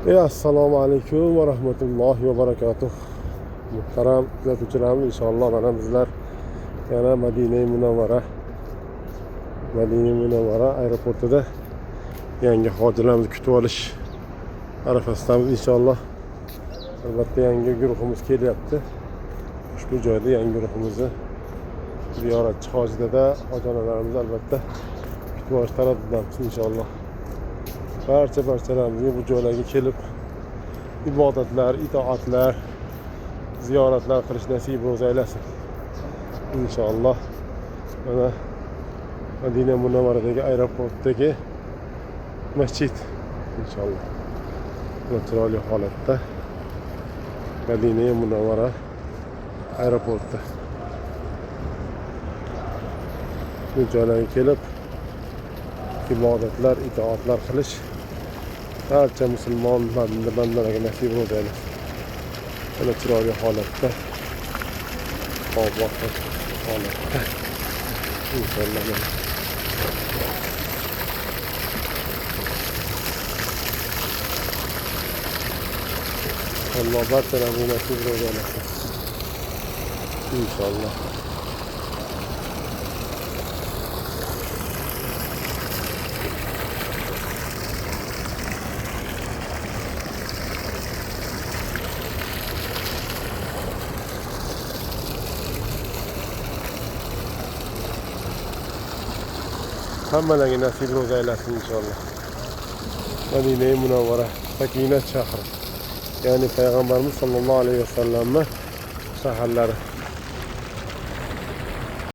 Assalomu alaykum va rahmatullohi va barakatuh. Muhtaram kuzatuvchilarimiz, inshaalloh mana bizlar yana Madina Munawvara aeroportida yangi hojilarimizni kutib olish arafasidamiz inshaalloh. Albatta yangi guruhimiz kelyapti. Ushbu joyda yangi guruhimizni ziyoratchi hojida hojilarimiz albatta kutib olish taraddudamiz inshaalloh. Barchalarimizga bu joylarga kelib ibodatlar, itoatlar, ziyoratlar qilish nasib bo'lsa aylasin. Inshaalloh. Mana Madina Munawvaradagi aeroportdagi masjid inshaalloh. Bu chiroyli holatda Madina Munawvara aeroporti. Bu joylarga kelib ibodatlar, itoatlar qilish barcha musulmon bandalarga nasib bo'lsin. Mana chiroyli holatda, obod holatda inshaalloh. Alloh barchalarga nasib bo'lsin inshaalloh. Hammalarga nasib ro'za aylasin inshaalloh. Madina Munawvara sakinat shahri. Ya'ni payg'ambarimiz sollallohu alayhi vasallamning shaharlari.